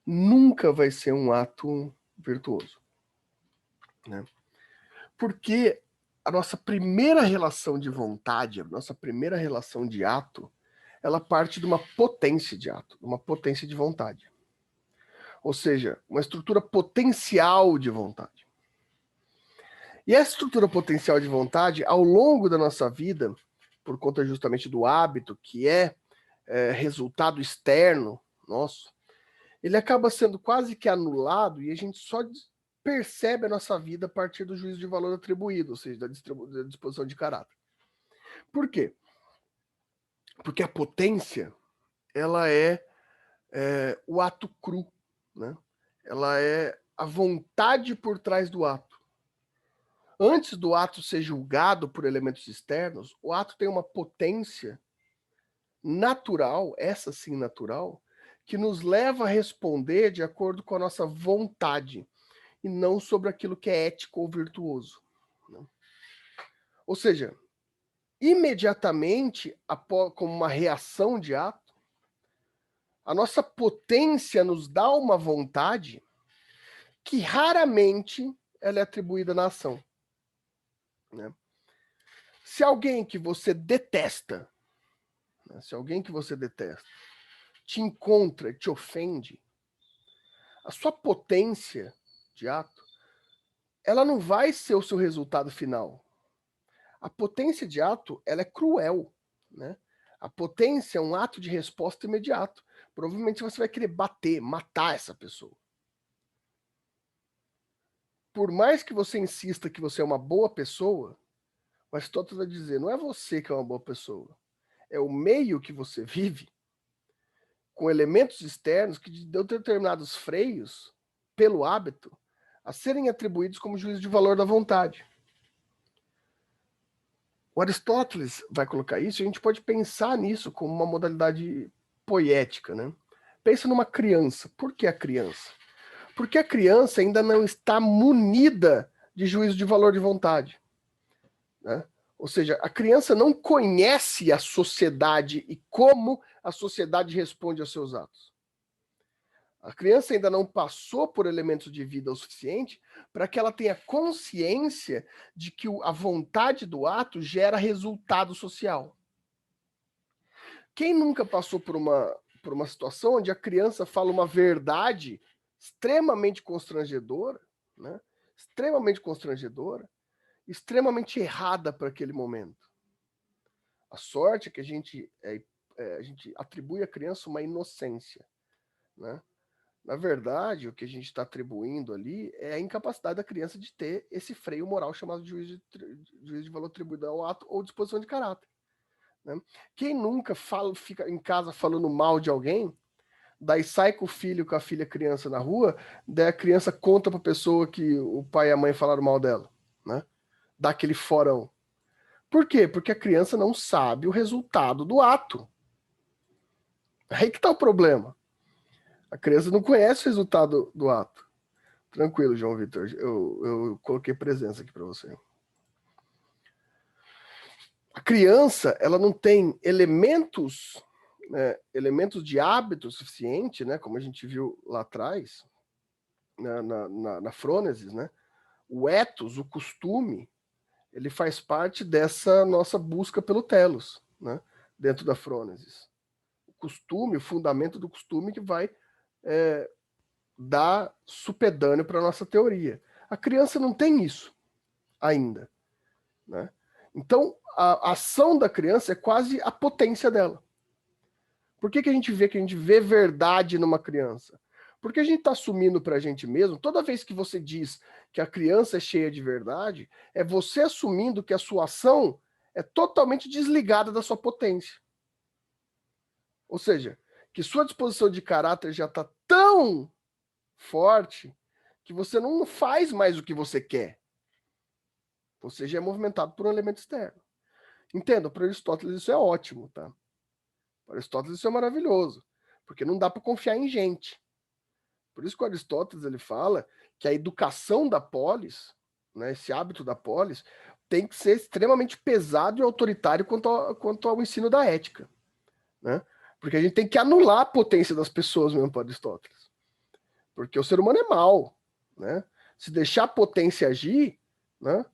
nunca vai ser um ato virtuoso, né? Porque a nossa primeira relação de vontade, a nossa primeira relação de ato, ela parte de uma potência de ato, de uma potência de vontade. Ou seja, uma estrutura potencial de vontade. E essa estrutura potencial de vontade, ao longo da nossa vida, por conta justamente do hábito, que é resultado externo nosso, ele acaba sendo quase que anulado e a gente só percebe a nossa vida a partir do juízo de valor atribuído, ou seja, da disposição de caráter. Por quê? Porque a potência, ela é o ato cru, né? Ela é a vontade por trás do ato. Antes do ato ser julgado por elementos externos, o ato tem uma potência natural, essa sim natural, que nos leva a responder de acordo com a nossa vontade e não sobre aquilo que é ético ou virtuoso, né? Ou seja, imediatamente, como uma reação de ato, a nossa potência nos dá uma vontade que raramente ela é atribuída na ação, né? Se alguém que você detesta, né, te encontra, te ofende, a sua potência de ato, ela não vai ser o seu resultado final. A potência de ato, ela é cruel, né? A potência é um ato de resposta imediato. Provavelmente você vai querer bater, matar essa pessoa. Por mais que você insista que você é uma boa pessoa, o Aristóteles vai dizer, não é você que é uma boa pessoa, é o meio que você vive, com elementos externos que dão determinados freios, pelo hábito, a serem atribuídos como juízo de valor da vontade. O Aristóteles vai colocar isso, e a gente pode pensar nisso como uma modalidade poética, né? Pensa numa criança. Por que a criança? Porque a criança ainda não está munida de juízo de valor de vontade, né? Ou seja, a criança não conhece a sociedade e como a sociedade responde aos seus atos. A criança ainda não passou por elementos de vida o suficiente para que ela tenha consciência de que a vontade do ato gera resultado social. Quem nunca passou por uma situação onde a criança fala uma verdade extremamente constrangedora, né? Extremamente constrangedora, extremamente errada para aquele momento? A sorte é que a gente atribui à criança uma inocência, né? Na verdade, o que a gente está atribuindo ali é a incapacidade da criança de ter esse freio moral chamado de juízo de valor atribuído ao ato ou disposição de caráter, né? Quem nunca fica em casa falando mal de alguém, daí sai com o filho, com a filha criança na rua, daí a criança conta para a pessoa que o pai e a mãe falaram mal dela, né? Dá aquele forão. Por quê? Porque a criança não sabe o resultado do ato. Aí que está o problema. A criança não conhece o resultado do ato. Tranquilo, João Vitor. Eu coloquei presença aqui para você. A criança, ela não tem elementos, né, elementos de hábito suficiente, né, como a gente viu lá atrás, na frônesis, né? O ethos, o costume, ele faz parte dessa nossa busca pelo telos, né, dentro da frônesis. O costume, o fundamento do costume que vai dar supedâneo para a nossa teoria. A criança não tem isso ainda, né? Então, a ação da criança é quase a potência dela. Por que a gente vê verdade numa criança? Porque a gente está assumindo para a gente mesmo, toda vez que você diz que a criança é cheia de verdade, é você assumindo que a sua ação é totalmente desligada da sua potência. Ou seja, que sua disposição de caráter já está tão forte que você não faz mais o que você quer. Você já é movimentado por um elemento externo. Entenda, para Aristóteles isso é ótimo, tá? Para Aristóteles isso é maravilhoso, porque não dá para confiar em gente. Por isso que o Aristóteles ele fala que a educação da polis, né, esse hábito da polis, tem que ser extremamente pesado e autoritário quanto ao ensino da ética. Né? Porque a gente tem que anular a potência das pessoas mesmo para Aristóteles. Porque o ser humano é mau. Né? Se deixar a potência agir, né,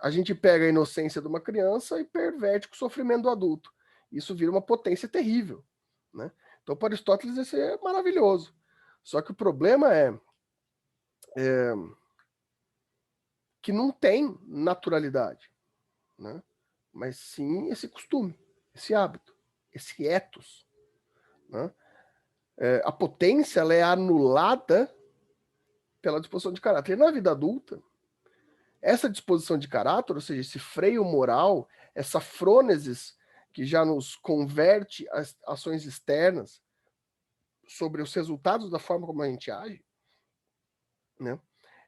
a gente pega a inocência de uma criança e perverte com o sofrimento do adulto. Isso vira uma potência terrível. Né? Então, para Aristóteles, isso é maravilhoso. Só que o problema é que não tem naturalidade, né? Mas sim esse costume, esse hábito, esse ethos. Né? A potência ela é anulada pela disposição de caráter. E na vida adulta, essa disposição de caráter, ou seja, esse freio moral, essa frônesis que já nos converte às ações externas sobre os resultados da forma como a gente age, né?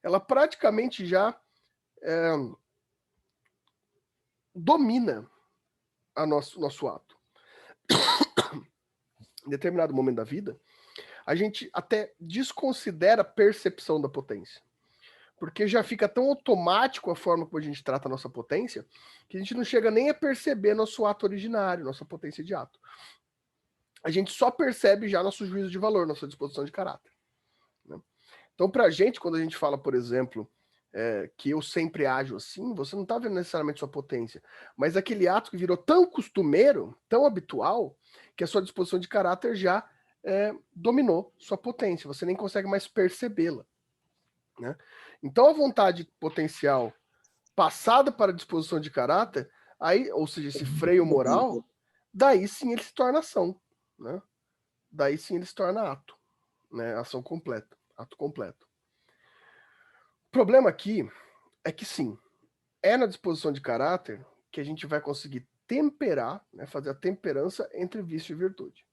Ela praticamente já domina nosso ato. Em determinado momento da vida, a gente até desconsidera a percepção da potência. Porque já fica tão automático a forma como a gente trata a nossa potência, que a gente não chega nem a perceber nosso ato originário, nossa potência de ato. A gente só percebe já nosso juízo de valor, nossa disposição de caráter. Né? Então, para a gente, quando a gente fala, por exemplo, que eu sempre ajo assim, você não está vendo necessariamente sua potência, mas aquele ato que virou tão costumeiro, tão habitual, que a sua disposição de caráter já dominou sua potência, você nem consegue mais percebê-la. Né? Então a vontade potencial passada para a disposição de caráter, aí, ou seja, esse freio moral, daí sim ele se torna ação. Né? Daí sim ele se torna ato. Né? Ação completa, ato completo. O problema aqui é que sim, é na disposição de caráter que a gente vai conseguir temperar, né, fazer a temperança entre vício e virtude.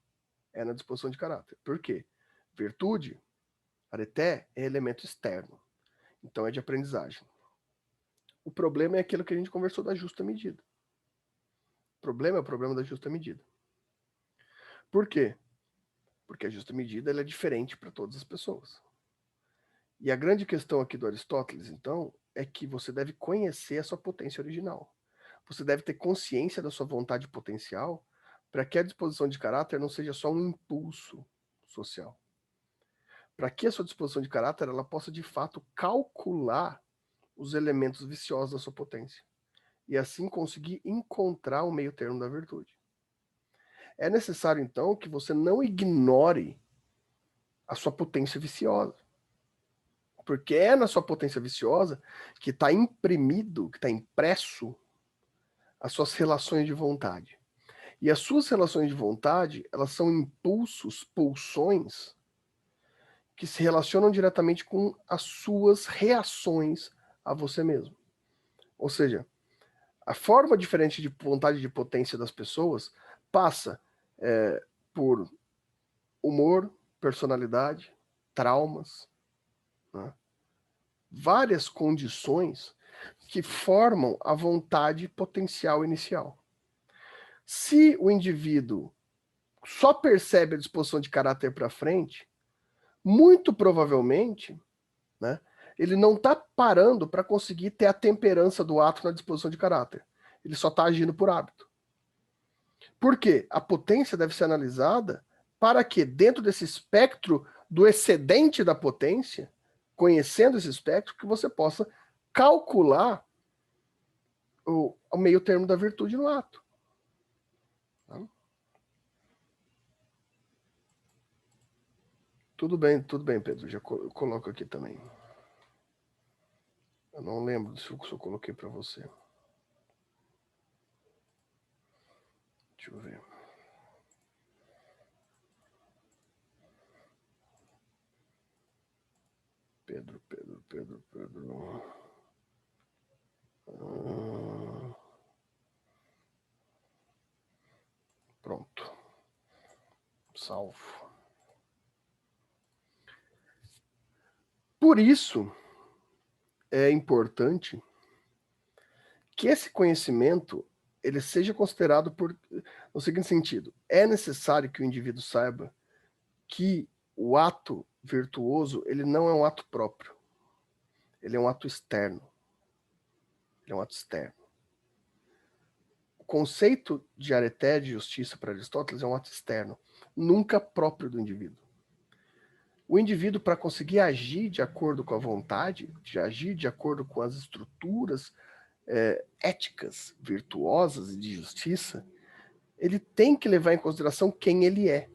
É na disposição de caráter. Por quê? Virtude, areté, é elemento externo. Então é de aprendizagem. O problema é aquilo que a gente conversou da justa medida. O problema é o problema da justa medida. Por quê? Porque a justa medida ela é diferente para todas as pessoas. E a grande questão aqui do Aristóteles, então, é que você deve conhecer a sua potência original. Você deve ter consciência da sua vontade potencial para que a disposição de caráter não seja só um impulso social. Para que a sua disposição de caráter ela possa, de fato, calcular os elementos viciosos da sua potência. E assim conseguir encontrar o meio termo da virtude. É necessário, então, que você não ignore a sua potência viciosa. Porque é na sua potência viciosa que está imprimido, que está impresso as suas relações de vontade. E as suas relações de vontade, elas são impulsos, pulsões, que se relacionam diretamente com as suas reações a você mesmo. Ou seja, a forma diferente de vontade de potência das pessoas passa por humor, personalidade, traumas, né? Várias condições que formam a vontade potencial inicial. Se o indivíduo só percebe a disposição de caráter para frente, muito provavelmente, né, ele não está parando para conseguir ter a temperança do ato na disposição de caráter. Ele só está agindo por hábito. Por quê? A potência deve ser analisada para que, dentro desse espectro do excedente da potência, conhecendo esse espectro, que você possa calcular o meio termo da virtude no ato. Tá? Tudo bem, Pedro. Já coloco aqui também. Eu não lembro se eu coloquei para você. Deixa eu ver. Pedro. Pronto. Salvo. Por isso, é importante que esse conhecimento ele seja considerado no seguinte sentido: é necessário que o indivíduo saiba que o ato virtuoso, ele não é um ato próprio, ele é um ato externo. Ele é um ato externo. O conceito de areté, de justiça para Aristóteles, é um ato externo, nunca próprio do indivíduo. O indivíduo, para conseguir agir de acordo com a vontade, de agir de acordo com as estruturas éticas, virtuosas e de justiça, ele tem que levar em consideração quem ele é.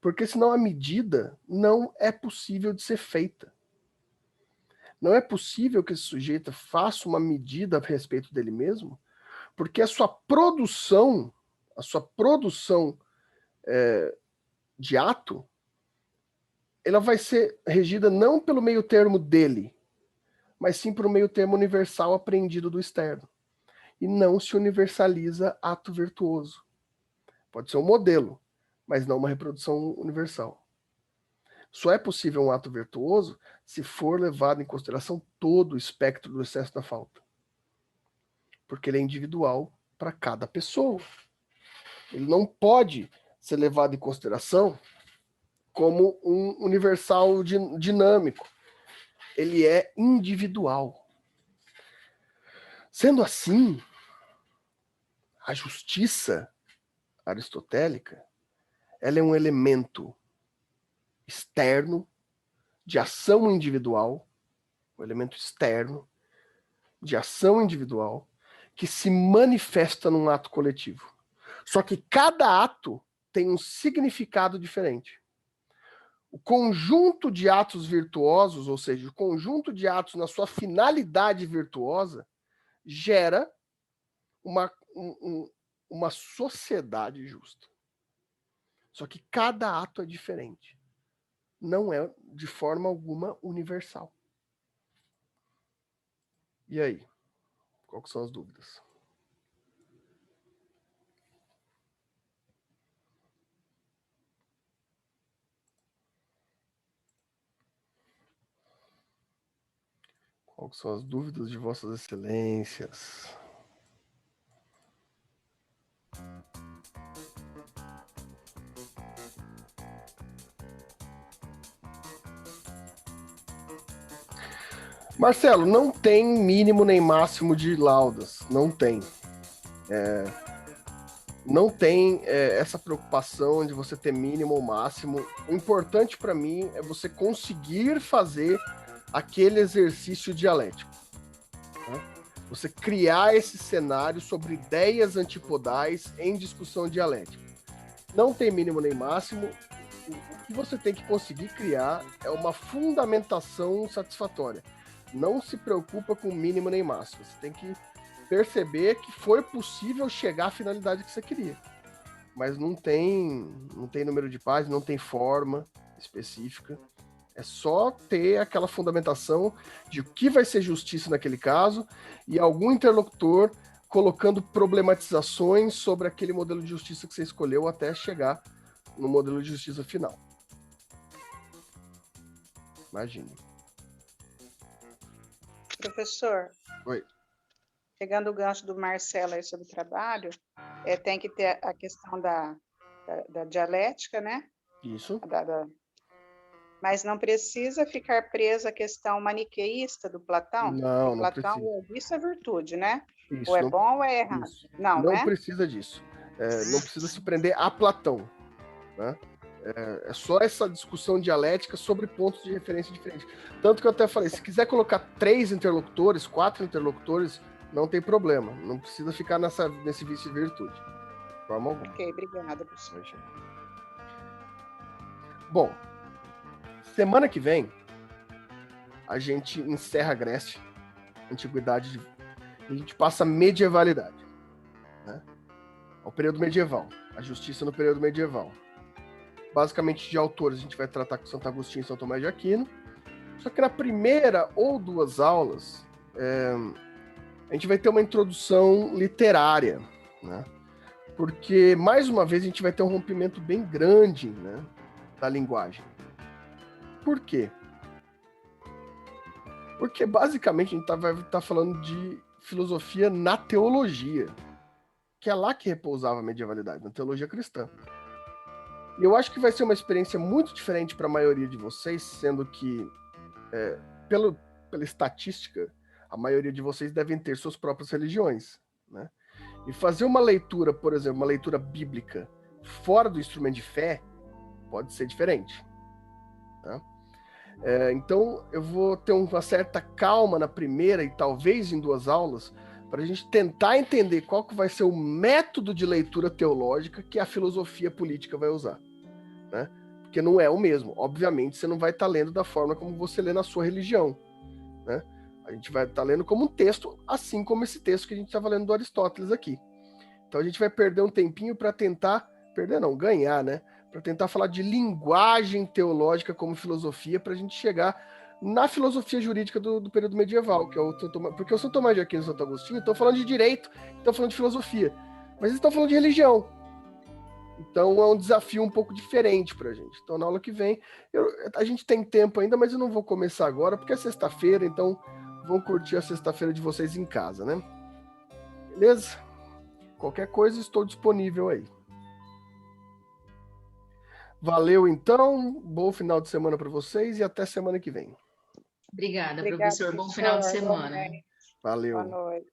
Porque senão a medida não é possível de ser feita. Não é possível que esse sujeito faça uma medida a respeito dele mesmo, porque a sua produção de ato, ela vai ser regida não pelo meio termo dele, mas sim pelo meio termo universal apreendido do externo. E não se universaliza ato virtuoso. Pode ser um modelo, mas não uma reprodução universal. Só é possível um ato virtuoso se for levado em consideração todo o espectro do excesso da falta. Porque ele é individual para cada pessoa. Ele não pode ser levado em consideração como um universal dinâmico. Ele é individual. Sendo assim, a justiça aristotélica, ela é um elemento externo de ação individual, um elemento externo de ação individual que se manifesta num ato coletivo. Só que cada ato tem um significado diferente. O conjunto de atos virtuosos, ou seja, o conjunto de atos na sua finalidade virtuosa, gera uma sociedade justa. Só que cada ato é diferente. Não é, de forma alguma, universal. E aí? Quais são as dúvidas? Quais são as dúvidas de vossas excelências? Marcelo, não tem mínimo nem máximo de laudas. Não tem. Não tem essa preocupação de você ter mínimo ou máximo. O importante para mim é você conseguir fazer aquele exercício dialético. Né? Você criar esse cenário sobre ideias antipodais em discussão dialética. Não tem mínimo nem máximo. O que você tem que conseguir criar é uma fundamentação satisfatória. Não se preocupa com mínimo nem máximo. Você tem que perceber que foi possível chegar à finalidade que você queria. Mas não tem número de páginas, não tem forma específica. É só ter aquela fundamentação de o que vai ser justiça naquele caso e algum interlocutor colocando problematizações sobre aquele modelo de justiça que você escolheu até chegar no modelo de justiça final. Imagine. Professor. Oi. Pegando o gancho do Marcelo aí sobre o trabalho, tem que ter a questão da dialética, né? Isso. Mas não precisa ficar presa à questão maniqueísta do Platão? Não, não Platão, precisa. isso é virtude, né? Isso, ou é bom ou é errado. Isso. Não, não né? precisa disso. Não precisa se prender a Platão. Né? É só essa discussão dialética sobre pontos de referência diferentes. Tanto que eu até falei, se quiser colocar 3 interlocutores, 4 interlocutores, não tem problema. Não precisa ficar nesse vício de virtude. De forma alguma. Ok, obrigada, professor. Bom, semana que vem, a gente encerra a Grécia, Antiguidade, e a gente passa a medievalidade. Né? Ao período medieval. A justiça no período medieval. Basicamente, de autores, a gente vai tratar com Santo Agostinho e São Tomás de Aquino. Só que na primeira ou 2 aulas, a gente vai ter uma introdução literária, né? Porque, mais uma vez, a gente vai ter um rompimento bem grande, né, da linguagem. Por quê? Porque, basicamente, a gente vai estar falando de filosofia na teologia. que é lá que repousava a medievalidade, na teologia cristã. E eu acho que vai ser uma experiência muito diferente para a maioria de vocês, sendo que, pela estatística, a maioria de vocês devem ter suas próprias religiões, né? E fazer uma leitura, por exemplo, uma leitura bíblica fora do instrumento de fé pode ser diferente, tá? Então, eu vou ter uma certa calma na primeira e talvez em 2 aulas para a gente tentar entender qual que vai ser o método de leitura teológica que a filosofia política vai usar, né? Porque não é o mesmo. Obviamente, você não vai estar lendo da forma como você lê na sua religião, né? A gente vai estar lendo como um texto, assim como esse texto que a gente estava lendo do Aristóteles aqui. Então, a gente vai perder um tempinho para tentar... Perder não, ganhar, né? Para tentar falar de linguagem teológica como filosofia, para a gente chegar na filosofia jurídica do período medieval, que é porque o São Tomás de Aquino e o Santo Agostinho estão falando de direito, estão falando de filosofia, mas eles estão falando de religião. Então é um desafio um pouco diferente para a gente. Então na aula que vem, a gente tem tempo ainda, mas eu não vou começar agora, porque é sexta-feira, então vão curtir a sexta-feira de vocês em casa, né? Beleza? Qualquer coisa, estou disponível aí. Valeu, então. Bom final de semana para vocês e até semana que vem. Obrigada, Obrigada, professor. Bom final de professor. semana. Igualmente. Valeu. Boa noite.